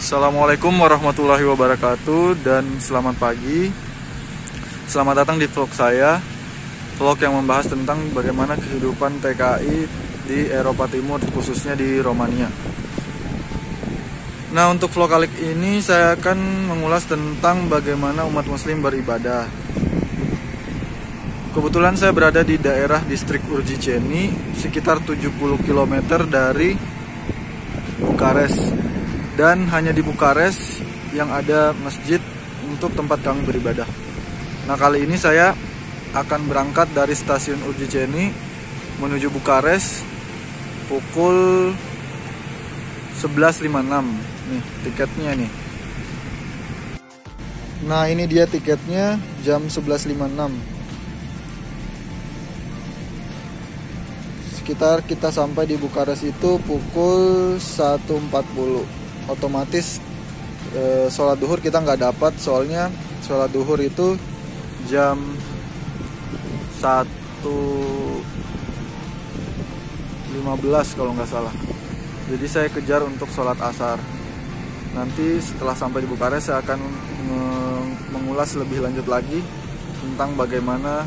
Assalamualaikum warahmatullahi wabarakatuh dan selamat pagi. Selamat datang di vlog saya. Vlog yang membahas tentang bagaimana kehidupan TKI di Eropa Timur, khususnya di Romania. Nah, untuk vlog kali ini saya akan mengulas tentang bagaimana umat muslim beribadah. Kebetulan saya berada di daerah distrik Urjiceni, sekitar 70 km dari Bukares. Dan hanya di Bukares yang ada masjid untuk tempat kami beribadah. Nah, kali ini saya akan berangkat dari stasiun Urjiceni menuju Bukares pukul 11.56. Nih tiketnya nih. Nah, ini dia tiketnya, jam 11.56. Sekitar kita sampai di Bukares itu pukul 1.40. Otomatis sholat duhur kita nggak dapat, soalnya sholat duhur itu jam 1.15 kalau nggak salah. Jadi saya kejar untuk sholat asar. Nanti setelah sampai di Bukares saya akan mengulas lebih lanjut lagi tentang bagaimana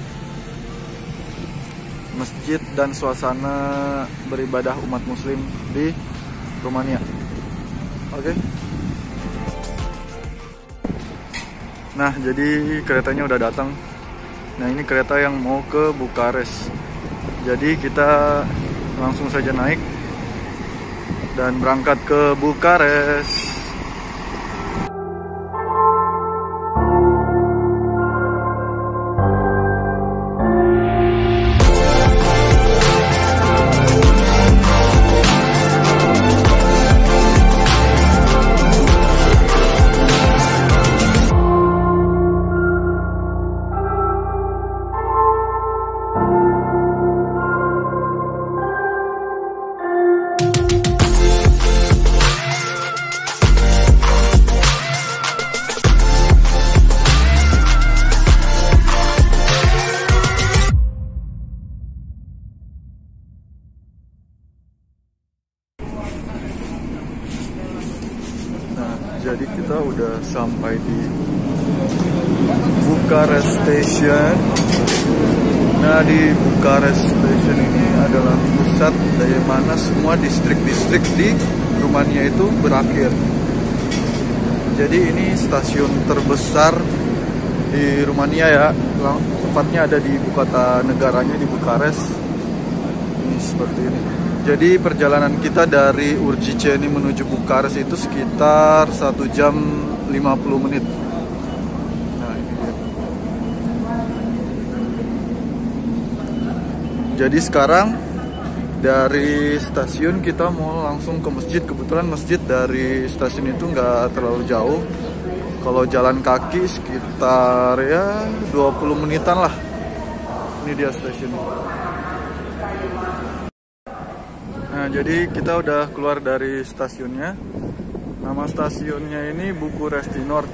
masjid dan suasana beribadah umat muslim di Rumania. Oke. Nah, jadi keretanya udah datang. Nah, ini kereta yang mau ke Bukares. Jadi kita langsung saja naik dan berangkat ke Bukares. Jadi kita udah sampai di Bukares Station. Nah, di Bukares Station ini adalah pusat dari mana semua distrik-distrik di Rumania itu berakhir. Jadi ini stasiun terbesar di Rumania ya. Tepatnya ada di ibu kota negaranya, di Bukares. Ini seperti ini. Jadi perjalanan kita dari Urjiceni menuju Bukares itu sekitar 1 jam 50 menit. Nah, ini dia. Jadi sekarang dari stasiun kita mau langsung ke masjid. Kebetulan masjid dari stasiun itu nggak terlalu jauh. Kalau jalan kaki sekitar ya 20 menitan lah. Ini dia stasiunnya. Nah, jadi kita udah keluar dari stasiunnya. Nama stasiunnya ini Bukuresti Nord.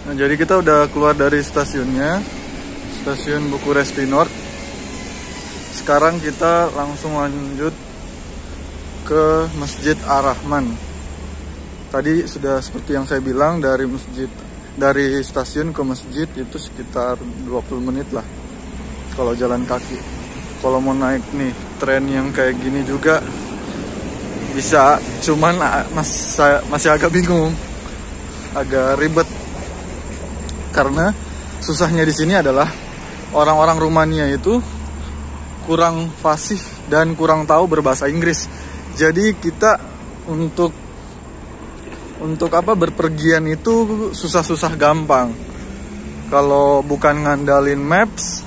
Nah, jadi kita udah keluar dari stasiunnya, stasiun Bukuresti Nord. Sekarang kita langsung lanjut ke Masjid Ar-Rahman. Tadi sudah seperti yang saya bilang, dari stasiun ke masjid itu sekitar 20 menit lah kalau jalan kaki. Kalau mau naik nih tren yang kayak gini juga bisa, cuman masih agak bingung, agak ribet, karena susahnya di sini adalah orang-orang Rumania itu kurang fasih dan kurang tahu berbahasa Inggris. Jadi kita untuk berpergian itu susah-susah gampang. Kalau bukan ngandalin maps,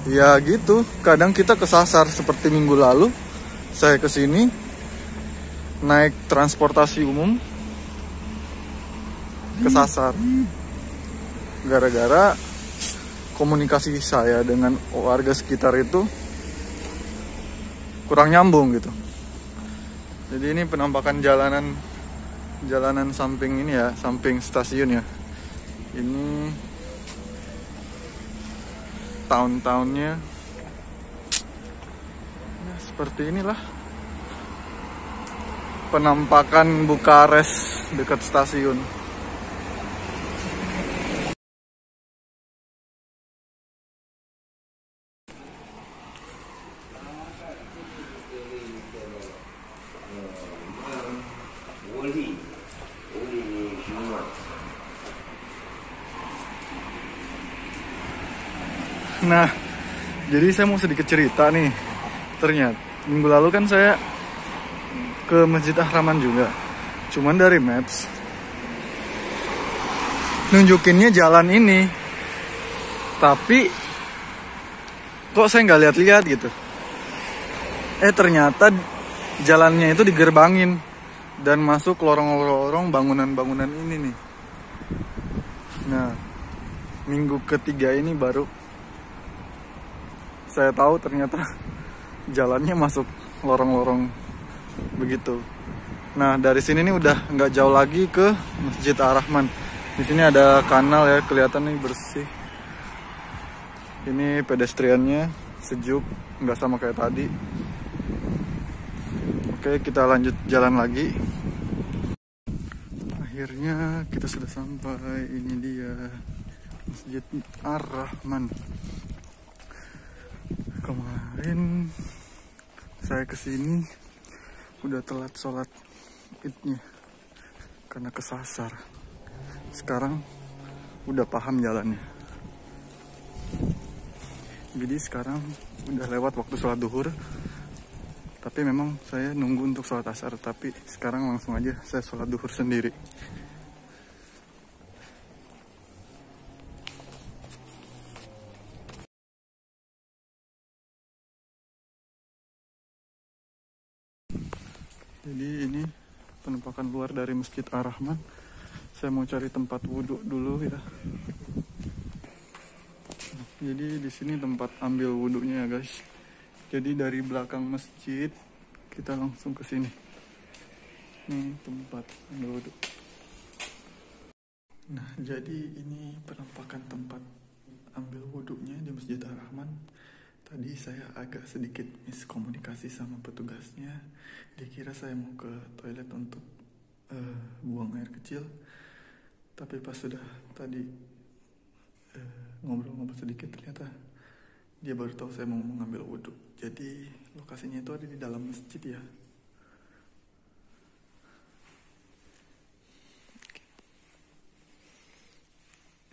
ya gitu. Kadang kita kesasar, seperti minggu lalu saya kesini naik transportasi umum, kesasar gara-gara komunikasi saya dengan warga sekitar itu kurang nyambung gitu. Jadi ini penampakan jalanan samping ini ya, samping stasiun ya. Ini tahun-tahunnya seperti inilah penampakan Bukares dekat stasiun. Nah, jadi saya mau sedikit cerita nih. Ternyata minggu lalu kan saya ke Masjid Ar-Rahman juga. Cuman dari Maps nunjukinnya jalan ini, tapi kok saya nggak lihat-lihat gitu. Ternyata jalannya itu digerbangin dan masuk lorong-lorong bangunan-bangunan ini nih. Nah, minggu ketiga ini baru saya tahu ternyata jalannya masuk lorong-lorong begitu. Nah, dari sini nih udah nggak jauh lagi ke Masjid Ar-Rahman. Di sini ada kanal ya, kelihatan nih bersih. Ini pedestriannya sejuk, nggak sama kayak tadi. Oke, kita lanjut jalan lagi. Akhirnya kita sudah sampai. Ini dia Masjid Ar-Rahman. Kemarin saya kesini udah telat sholat idnya karena kesasar. Sekarang udah paham jalannya. Jadi sekarang udah lewat waktu sholat duhur. Tapi memang saya nunggu untuk sholat asar. Tapi sekarang langsung aja saya sholat duhur sendiri. Jadi ini penampakan luar dari Masjid Ar-Rahman. Saya mau cari tempat wudhu dulu ya. Jadi di sini tempat ambil wudhunya ya guys. Jadi dari belakang masjid kita langsung ke sini. Ini tempat ambil wudhu. Nah, jadi ini penampakan tempat ambil wudhunya di Masjid Ar-Rahman. Tadi saya agak sedikit miskomunikasi sama petugasnya. Dia kira saya mau ke toilet untuk buang air kecil. Tapi pas sudah tadi ngobrol-ngobrol sedikit, ternyata dia baru tahu saya mau mengambil wudhu. Jadi lokasinya itu ada di dalam masjid ya.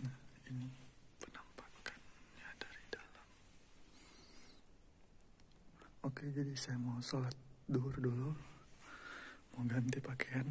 Nah, ini penampakannya dari dalam. Oke, jadi saya mau sholat duhur dulu, mau ganti pakaian.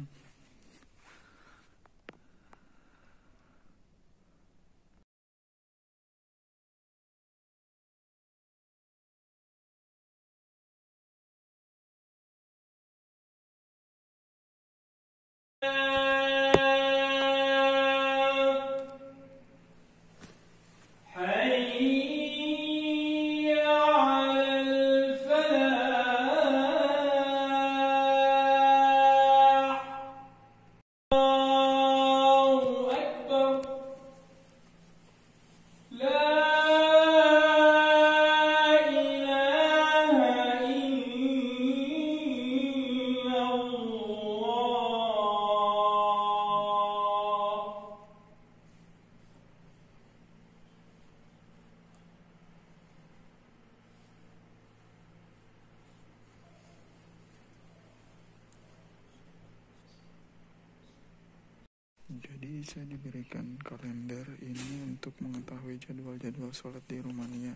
Jadi saya diberikan kalender ini untuk mengetahui jadwal-jadwal sholat di Rumania.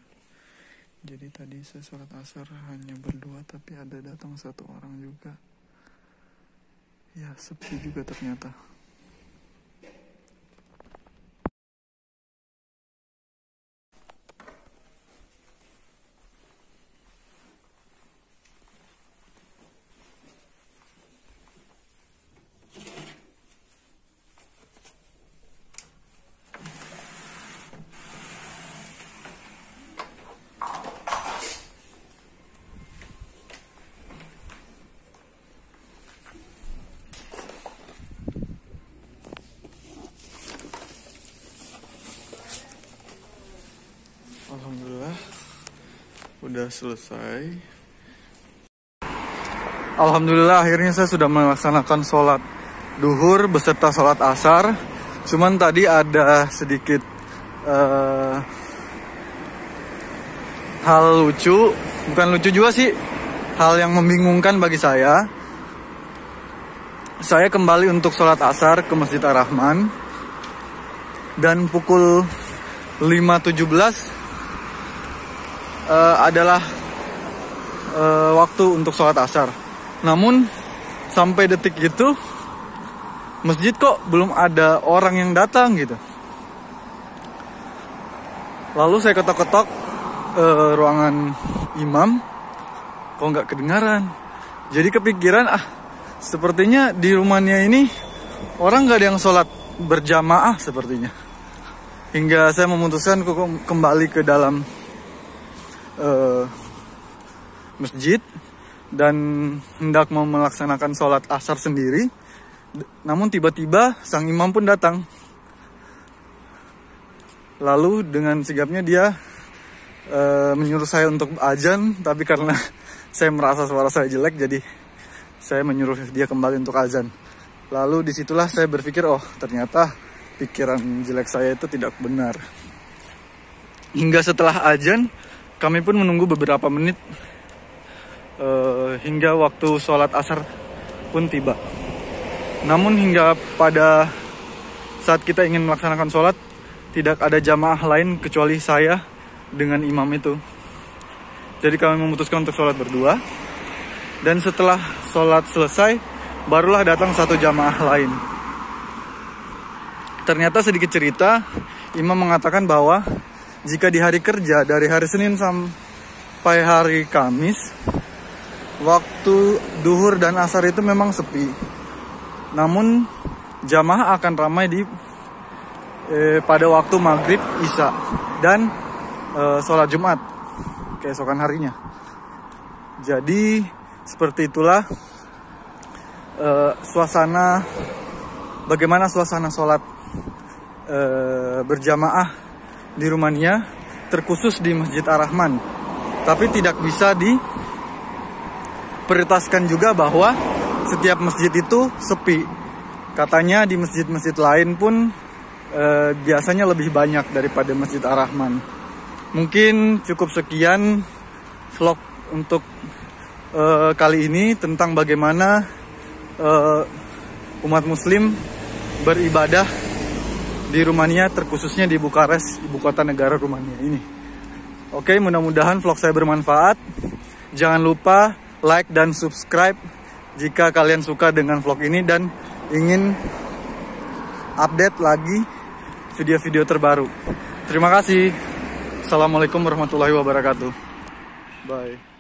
Jadi tadi saya sholat asar hanya berdua, tapi ada datang satu orang juga. Ya, sepi juga ternyata. Alhamdulillah udah selesai. Alhamdulillah akhirnya saya sudah melaksanakan sholat duhur beserta sholat asar. Cuman tadi ada sedikit hal lucu, bukan lucu juga sih, hal yang membingungkan bagi saya. Saya kembali untuk sholat asar ke Masjid Ar-Rahman dan pukul 5.17 adalah waktu untuk sholat asar. Namun sampai detik itu masjid kok belum ada orang yang datang gitu. Lalu saya ketok-ketok ruangan imam, kok nggak kedengaran. Jadi kepikiran, sepertinya di rumahnya ini orang nggak ada yang sholat berjamaah sepertinya. Hingga saya memutuskan kembali ke dalam masjid dan hendak mau melaksanakan sholat asar sendiri. Namun tiba-tiba sang imam pun datang. Lalu dengan sigapnya dia menyuruh saya untuk azan, tapi karena saya merasa suara saya jelek, jadi saya menyuruh dia kembali untuk azan. Lalu disitulah saya berpikir, oh ternyata pikiran jelek saya itu tidak benar. Hingga setelah azan, kami pun menunggu beberapa menit hingga waktu sholat asar pun tiba. Namun hingga pada saat kita ingin melaksanakan sholat, tidak ada jamaah lain kecuali saya dengan imam itu. Jadi kami memutuskan untuk sholat berdua. Dan setelah sholat selesai, barulah datang satu jamaah lain. Ternyata sedikit cerita, imam mengatakan bahwa jika di hari kerja dari hari Senin sampai hari Kamis, waktu duhur dan asar itu memang sepi. Namun jamaah akan ramai pada waktu maghrib, isya, dan sholat Jumat keesokan harinya. Jadi seperti itulah bagaimana suasana sholat berjamaah di Rumania, terkhusus di Masjid Ar-Rahman. Tapi tidak bisa diprioritaskan juga bahwa setiap masjid itu sepi. Katanya di masjid-masjid lain pun biasanya lebih banyak daripada Masjid Ar-Rahman. Mungkin cukup sekian vlog untuk kali ini tentang bagaimana umat muslim beribadah di Rumania, terkhususnya di Bukares, ibu kota negara Rumania ini. Oke, mudah-mudahan vlog saya bermanfaat. Jangan lupa like dan subscribe jika kalian suka dengan vlog ini dan ingin update lagi video-video terbaru. Terima kasih. Assalamualaikum warahmatullahi wabarakatuh. Bye.